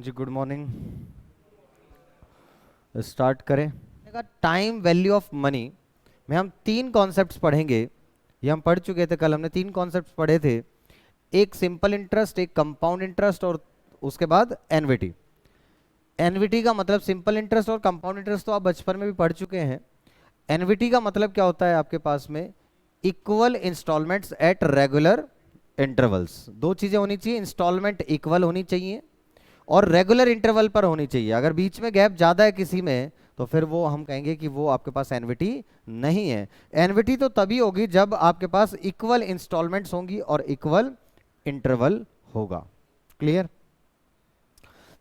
जी good morning. Start करें। Time value of money में हम तीन कॉन्सेप्ट्स पढ़ेंगे। ये हम पढ़ चुके थे, कल हमने तीन कॉन्सेप्ट्स पढ़े थे। एक सिंपल इंटरेस्ट, एक कंपाउंड इंटरेस्ट और उसके बाद एनविटी। एनविटी का मतलब सिंपल इंटरेस्ट और कंपाउंड इंटरेस्ट तो आप बचपन में भी पढ़ चुके हैं। एनविटी का मतलब क्या होता है आपके पास में? Equal instalments at regular intervals. दो चीजें होनी चाहिए, इंस्टॉलमेंट इक्वल होनी चाहिए और रेगुलर इंटरवल पर होनी चाहिए। अगर बीच में गैप ज्यादा है किसी में तो फिर वो हम कहेंगे कि वो आपके पास एनविटी नहीं है। एनविटी तो तभी होगी जब आपके पास इक्वल इंस्टॉलमेंट्स होंगी और इक्वल इंटरवल होगा। क्लियर?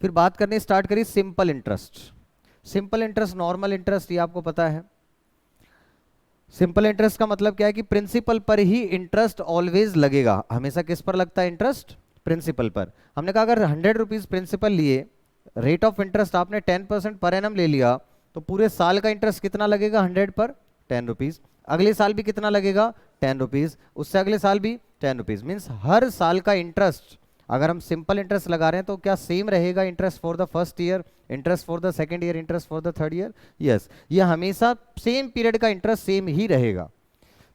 फिर बात करने स्टार्ट करी simple interest. Simple interest, normal interest, ये आपको पता है। सिंपल इंटरेस्ट का मतलब क्या है कि प्रिंसिपल पर ही इंटरेस्ट ऑलवेज लगेगा। हमेशा किस पर लगता है इंटरेस्ट? प्रिंसिपल पर। हमने कहा अगर 100 रुपीज प्रिंसिपल लिए, रेट ऑफ इंटरेस्ट आपने 10% पर एनम ले लिया, तो पूरे साल का इंटरेस्ट कितना लगेगा? 100 पर 10 रुपीज। अगले साल भी कितना लगेगा? 10 रुपीज। उससे अगले साल भी 10 रुपीज। मीन्स हर साल का इंटरेस्ट अगर हम सिंपल इंटरेस्ट लगा रहे हैं तो क्या सेम रहेगा interest for the first year, interest for the second year, interest for the third year? Yes, ये हमेशा सेम पीरियड का इंटरेस्ट सेम ही रहेगा।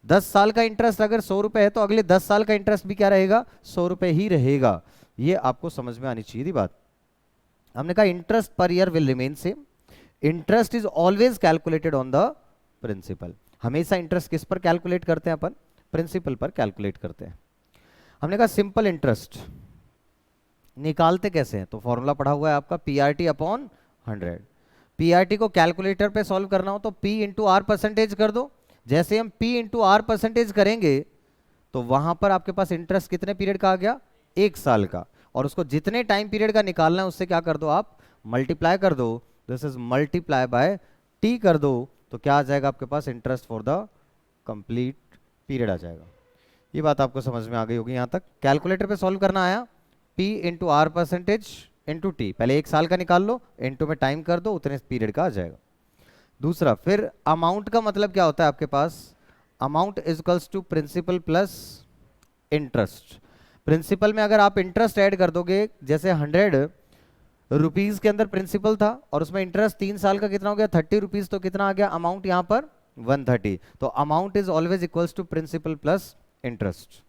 10 साल का इंटरेस्ट अगर 100 रुपए है तो अगले 10 साल का इंटरेस्ट भी क्या रहेगा? 100 रुपए ही रहेगा। ये आपको समझ में आनी चाहिए थी बात। हमने कहा interest per year will remain same. Interest is always calculated on the principal. हमेशा इंटरेस्ट किस पर कैलकुलेट करते हैं अपन? प्रिंसिपल पर कैलकुलेट करते हैं। हमने कहा सिंपल इंटरेस्ट निकालते कैसे हैं? तो फॉर्मूला पढ़ा हुआ है आपका, पीआरटी अपॉन 100। पीआरटी को कैलकुलेटर पे सॉल्व करना हो तो पी इंटू आर परसेंटेज कर दो। जैसे हम पी इंटू आर परसेंटेज करेंगे तो वहां पर आपके पास इंटरेस्ट कितने पीरियड का आ गया? 1 साल का। और उसको जितने टाइम पीरियड का निकालना है उससे क्या कर दो आप? मल्टीप्लाई कर दो। This is multiply by t कर दो। तो क्या आ जाएगा आपके पास? Interest for the complete period आ जाएगा। ये बात आपको समझ में आ गई होगी यहां तक। कैलकुलेटर पे सॉल्व करना आया, p into r percentage into t. पहले 1 साल का निकाल लो, इंटू में टाइम कर दो, उतने पीरियड का आ जाएगा। दूसरा, फिर अमाउंट का मतलब क्या होता है आपके पास? Amount is equals to principal plus interest. Principal में अगर आप इंटरेस्ट ऐड कर दोगे, जैसे 100 रुपीज के अंदर प्रिंसिपल था और उसमें इंटरेस्ट 3 साल का कितना हो गया? 30 रुपीज। तो कितना आ गया अमाउंट यहां पर? 130। तो amount is always equals to principal plus interest.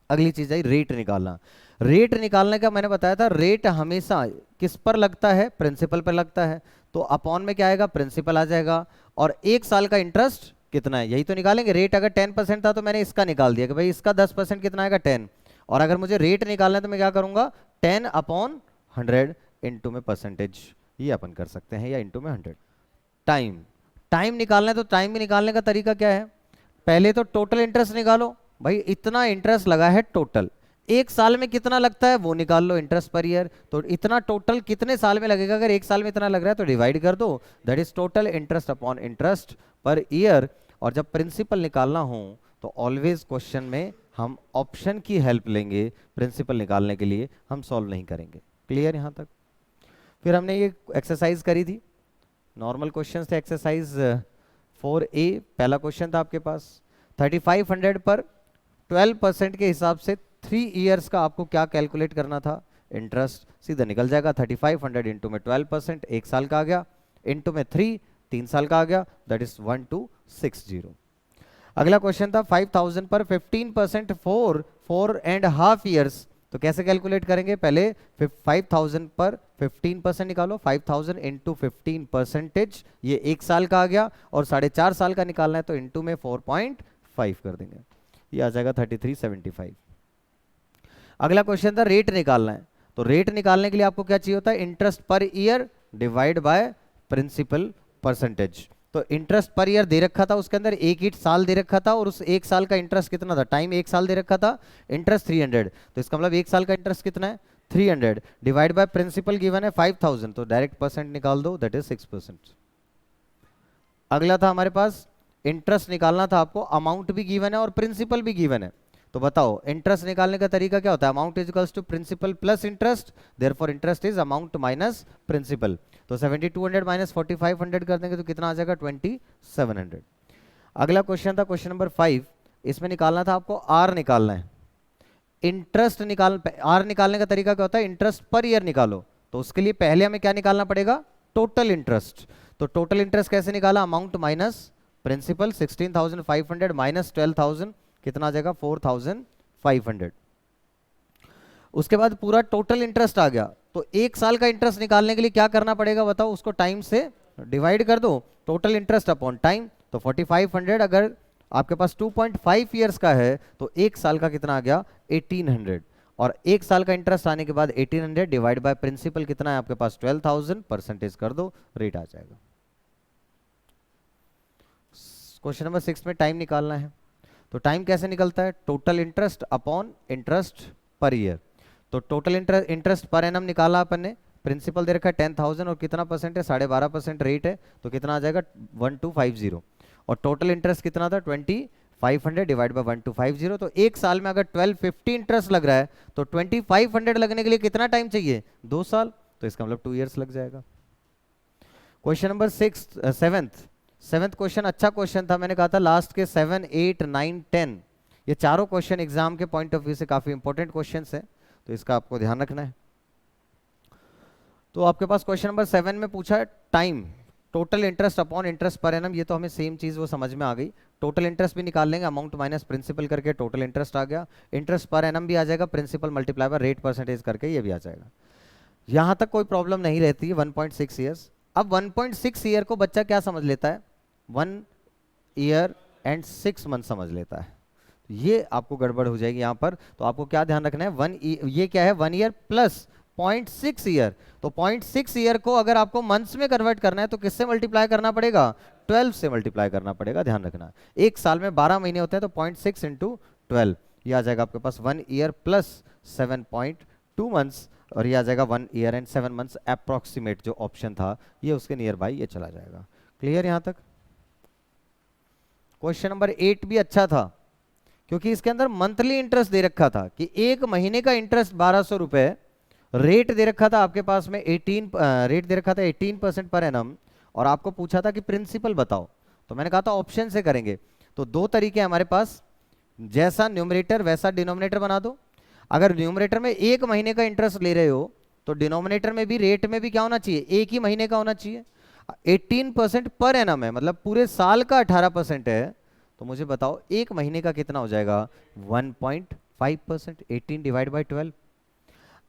अगली चीज है रेट निकालना। रेट निकालने का मैंने बताया था, रेट हमेशा किस पर लगता है? प्रिंसिपल पर लगता है। तो अपॉन में क्या आएगा? प्रिंसिपल आ जाएगा। और 1 साल का इंटरेस्ट कितना है, यही तो निकालेंगे। रेट अगर 10% था तो मैंने इसका निकाल दिया कि भाई इसका 10% कितना आएगा? 10। और अगर मुझे रेट निकालना है तो मैं क्या करूंगा? 10 अपॉन 100 इंटू में परसेंटेज, ये अपन कर सकते हैं, या इंटू में 100। टाइम, टाइम निकालना है तो टाइम भी निकालने का तरीका क्या है? पहले तो टोटल इंटरेस्ट निकालो। भाई इतना इंटरेस्ट लगा है टोटल, 1 साल में कितना लगता है वो निकाल लो, इंटरेस्ट पर ईयर। तो इतना टोटल कितने साल में लगेगा? अगर 1 साल में इतना लग रहा है तो डिवाइड कर दो, that is total interest upon interest per year. और जब प्रिंसिपल निकालना हो तो ऑलवेज क्वेश्चन में हम ऑप्शन की हेल्प लेंगे, प्रिंसिपल निकालने के लिए हम सॉल्व नहीं करेंगे। क्लियर यहां तक? फिर हमने ये एक्सरसाइज करी थी, नॉर्मल क्वेश्चन थे। एक्सरसाइज 4A पहला क्वेश्चन था आपके पास। 3500 पर 12% के हिसाब से 3 इयर्स का आपको क्या कैलकुलेट करना था? इंटरेस्ट। सीधा निकल जाएगा 3500 इंटू में 12%, 1 साल का आ गया, इंटू में 3 साल का आ गया, दैट इज 1260। अगला क्वेश्चन था 5000 पर 15% फॉर 4.5 इयर्स। तो कैसे कैलकुलेट करेंगे? पहले 5000 पर 15% निकालो, 5000 इंटू 15%, ये 1 साल का आ गया। और 4.5 साल का निकालना है तो इंटू में 4.5 कर देंगे, ये आ जाएगा 3375। अगला क्वेश्चन था रेट निकालना है। तो रेट निकालने के लिए आपको क्या चाहिए होता है? Interest per year divide by principal percentage. तो इंटरेस्ट पर ईयर दे रखा था, उसके अंदर एक ही साल दे रखा था और उस 1 साल का इंटरेस्ट कितना था? टाइम 1 साल दे रखा था, इंटरेस्ट 300। तो इसका मतलब 1 साल का इंटरेस्ट कितना है? 300 डिवाइड बाय प्रिंसिपल गिवन है 5000, तो डायरेक्ट परसेंट निकाल दो, दैट इज 6%। अगला था हमारे पास इंटरेस्ट निकालना था आपको, अमाउंट भी गिवन है और प्रिंसिपल भी गिवन है। तो बताओ इंटरेस्ट निकालने का तरीका क्या होता है? Amount is equals to principal plus interest, therefore interest is amount minus principal. तो 7200 माइनस 4500 कर देंगे तो कितना आ जाएगा? 2700। अगला क्वेश्चन था क्वेश्चन नंबर 5। इसमें निकालना था आपको आर निकालना है। इंटरेस्ट निकाल, आर निकालने का तरीका क्या होता है? इंटरेस्ट पर ईयर निकालो। तो उसके लिए पहले हमें क्या निकालना पड़ेगा, टोटल इंटरेस्ट। तो टोटल इंटरेस्ट कैसे निकाला, अमाउंट माइनस प्रिंसिपल, 16,500 माइनस 12,000 कितना आ जाएगा, 4,500। उसके बाद पूरा टोटल इंटरेस्ट आ गया। तो एक साल का इंटरेस्ट निकालने के लिए क्या करना पड़ेगा बताओ, उसको टाइम से डिवाइड कर दो, टोटल इंटरेस्ट अपॉन टाइम। तो 4,500 अगर आपके पास 2.5 ईयर्स का है तो एक साल का कितना आ गया, 1,800। और एक साल का इंटरेस्ट आने के बाद 1,800 डिवाइड बाय प्रिंसिपल कितना है आपके पास, 12,000, परसेंटेज कर दो, रेट आ जाएगा। क्वेश्चन नंबर 6 में टाइम निकालना है। तो टाइम कैसे निकलता है, total interest upon interest per year. तो टोटल इंटरेस्ट पर एनम निकाला अपन ने, प्रिंसिपल दे रखा है 10,000 और कितना परसेंट है, 12.5% रेट है, तो कितना आ जाएगा 1250। और टोटल इंटरेस्ट कितना था 2,500 डिवाइड बाय 1250। तो एक साल में अगर 1250 इंटरेस्ट लग रहा है तो 2,500 लगने के लिए कितना टाइम चाहिए, 2 साल। तो इसका मतलब 2 ईयर्स लग जाएगा। क्वेश्चन नंबर 7th क्वेश्चन अच्छा क्वेश्चन था, मैंने कहा था लास्ट के 7, 8, 9, 10 ये चारों क्वेश्चन एग्जाम के पॉइंट ऑफ व्यू से काफी इंपॉर्टेंट क्वेश्चन है, तो इसका आपको ध्यान रखना है। तो आपके पास क्वेश्चन नंबर 7 में पूछा है time, total interest upon interest per annum. ये तो हमें सेम चीज वो समझ में आ गई। टोटल इंटरेस्ट भी निकाल लेंगे, अमाउंट माइनस प्रिंसिपल करके टोटल इंटरेस्ट आ गया, इंटरेस्ट पर एनम भी आ जाएगा, principal multiply by rate percentage करके ये भी आ जाएगा। यहां तक कोई प्रॉब्लम नहीं रहती है, 1.6 ईयर्स। अब 1.6 ईयर को बच्चा क्या समझ लेता है, 1 ईयर एंड 6 मंथ समझ लेता है। ये आपको गड़बड़ हो जाएगी यहाँ पर। तो आपको क्या ध्यान रखना है, ये क्या है, 1 ईयर प्लस 0.6 ईयर। तो 0.6 ईयर को अगर आपको मंथ्स में कन्वर्ट करना है तो किससे मल्टीप्लाई करना पड़ेगा, 12 से मल्टीप्लाई करना पड़ेगा, ध्यान रखना। एक साल में 12 महीने होते हैं तो 0.6 इंटू 12 ये आ जाएगा आपके पास 1 ईयर प्लस 7.2 मंथ्स, और ये आ जाएगा 1 ईयर एंड 7 मंथ्स अप्रोक्सीमेट। जो ऑप्शन था ये उसके नियर बाई ये चला जाएगा। क्लियर यहाँ तक। क्वेश्चन नंबर 8 भी अच्छा था क्योंकि इसके अंदर मंथली इंटरेस्ट दे रखा था कि एक महीने का इंटरेस्ट 1,200 रुपए, रेट दे रखा था आपके पास में 18% पर एनम, और आपको पूछा था कि प्रिंसिपल बताओ। तो मैंने कहा था ऑप्शन से करेंगे। तो दो तरीके हैं हमारे पास, जैसा न्यूमरेटर वैसा डिनोमिनेटर बना दो। अगर न्यूमरेटर में एक महीने का इंटरेस्ट ले रहे हो तो डिनोमिनेटर में भी रेट में भी क्या होना चाहिए, एक ही महीने का होना चाहिए। 18% पर एनम है, मतलब पूरे साल का 18% है। तो मुझे बताओ एक महीने का कितना हो जाएगा, 1.5%, 18 डिवाइड बाई 12।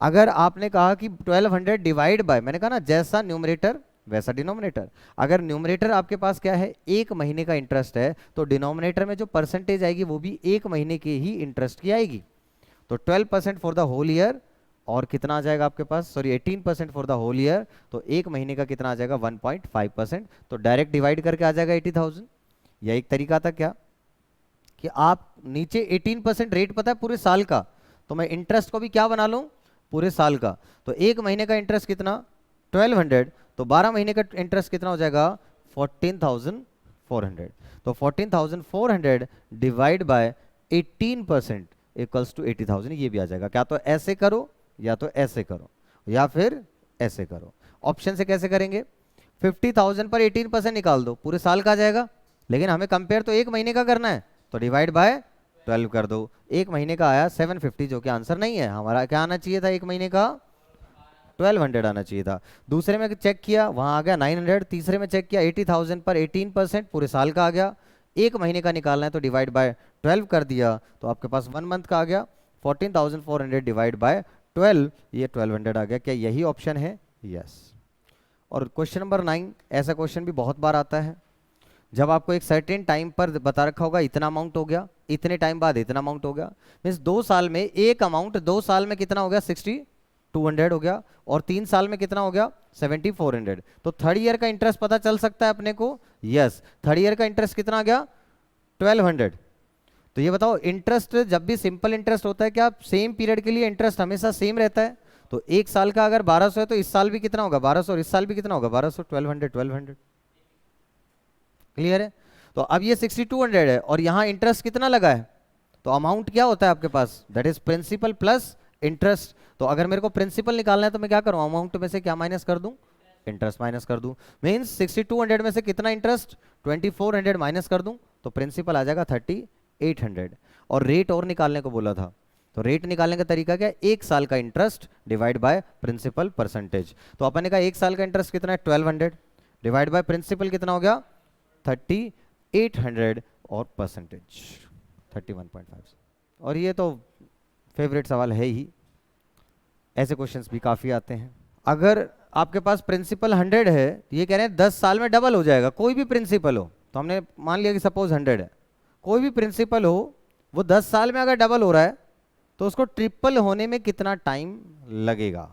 अगर आपने कहा कि 1200 डिवाइड बाय, मैंने कहा ना जैसा न्यूमरेटर वैसा डिनोमिनेटर। अगर न्यूमरेटर आपके पास क्या है, एक महीने का इंटरेस्ट है, तो डिनोमिनेटर में जो परसेंटेज आएगी वो भी एक महीने के ही इंटरेस्ट की आएगी। तो 12% फॉर द होल ईयर, और कितना आ जाएगा आपके पास, sorry 18% for the whole year, तो एक महीने का कितना आ जाएगा 1.5%। तो डायरेक्ट डिवाइड करके आ जाएगा 80,000। यह एक तरीका था क्या कि आप नीचे 18% रेट पता है पूरे साल का, तो मैं इंटरेस्ट को भी क्या बना लूं, पूरे साल का। तो एक महीने का इंटरेस्ट कितना 1200, तो 12 महीने का इंटरेस्ट कितना हो जाएगा 14,400। तो 14,400 डिवाइड बाय 18% इक्वल्स टू 80,000, ये भी आ जाएगा। क्या तो ऐसे करो या तो ऐसे करो या फिर ऐसे करो। ऑप्शन से कैसे करेंगे, 50,000 पर 18% निकाल दो, पूरे साल का आ जाएगा। लेकिन हमें कंपेयर तो एक महीने का करना है, तो डिवाइड बाय 12 कर दो। एक महीने का आया 750, जो कि आंसर नहीं है हमारा। क्या आना चाहिए था एक महीने का, 1200 आना चाहिए था। दूसरे में चेक किया वहां आ गया 900। तीसरे में चेक किया 80,000 पर 18% पूरे साल का आ गया। एक महीने का निकालना है तो डिवाइड बाय 12 कर दिया, तो आपके पास 1 मंथ का आ गया 14,400 डिवाइड बाय 12, ये 1200 आ गया। क्या यही ऑप्शन है, यस। और क्वेश्चन नंबर 9, ऐसा क्वेश्चन भी बहुत बार आता है। जब आपको एक सर्टेन टाइम पर बता रखा होगा इतना अमाउंट हो गया, इतने टाइम बाद इतना अमाउंट हो गया, मीन्स 2 साल में एक अमाउंट, 2 साल में कितना हो गया 6,200 हो गया, और 3 साल में कितना हो गया 7,400। तो थर्ड ईयर का इंटरेस्ट पता चल सकता है अपने को, यस। थर्ड ईयर का इंटरेस्ट कितना आ गया 1200। तो ये बताओ इंटरेस्ट जब भी सिंपल इंटरेस्ट होता है क्या सेम पीरियड के लिए इंटरेस्ट हमेशा सेम रहता है। तो एक साल का अगर 1200 है तो इस साल भी कितना होगा 1200, और इस साल भी कितना होगा 1200, 1200। क्लियर है। तो अब ये 6,200 है और यहाँ इंटरेस्ट कितना लगा है, तो अमाउंट क्या होता है आपके पास, that is principal plus interest. तो अगर मेरे को प्रिंसिपल निकालना है तो मैं क्या करूँ, अमाउंट में से क्या माइनस कर दूं, इंटरेस्ट माइनस कर दूं। मीन्स 6,200 में से कितना इंटरेस्ट 2,400 माइनस कर दूं, तो प्रिंसिपल आ जाएगा 3,800। और रेट और निकालने को बोला था, तो रेट निकालने का तरीका क्या है, 1 साल का interest divide by principal percentage. तो अपन ने कहा 1 साल का इंटरेस्ट कितना है 1200 डिवाइड बाय प्रिंसिपल कितना हो गया 3800 और परसेंटेज 31.5। और ये तो फेवरेट सवाल है ही, ऐसे क्वेश्चंस भी काफ़ी आते हैं। अगर आपके पास प्रिंसिपल 100 है, ये कह रहे हैं 10 साल में डबल हो जाएगा, कोई भी प्रिंसिपल हो, तो हमने मान लिया कि सपोज 100 है, कोई भी प्रिंसिपल हो वो 10 साल में अगर डबल हो रहा है तो उसको ट्रिपल होने में कितना टाइम लगेगा।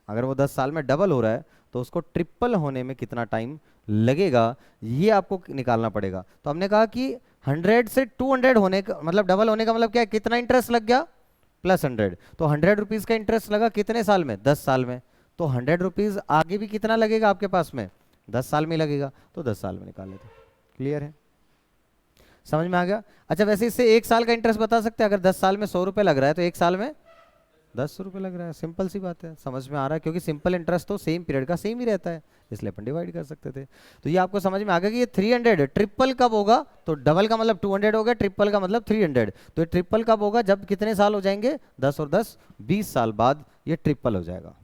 अगर वो 10 साल में डबल हो रहा है तो उसको ट्रिपल होने में कितना टाइम लगेगा, ये आपको निकालना पड़ेगा। तो हमने कहा कि 100 से 200 होने का मतलब डबल होने का मतलब क्या है, कितना इंटरेस्ट लग गया प्लस 100। तो 100 रुपीज़ का इंटरेस्ट लगा कितने साल में, 10 साल में। तो 100 रुपीज़ आगे भी कितना लगेगा आपके पास में, 10 साल में लगेगा, तो 10 साल में निकाल लेते। क्लियर है, समझ में आ गया। अच्छा वैसे इससे 1 साल का इंटरेस्ट बता सकते हैं, अगर 10 साल में 100 रुपये लग रहा है तो 1 साल में 10 रुपये लग रहा है, सिंपल सी बात है, समझ में आ रहा है, क्योंकि सिंपल इंटरेस्ट तो सेम पीरियड का सेम ही रहता है, इसलिए अपन डिवाइड कर सकते थे। तो ये आपको समझ में आ गया कि ये 300 ट्रिपल कब होगा, तो डबल का मतलब 200 हो गया, ट्रिपल का मतलब 300। तो ये ट्रिपल कब होगा, जब कितने साल हो जाएंगे, 10 और 10 20 साल बाद ये ट्रिपल हो जाएगा।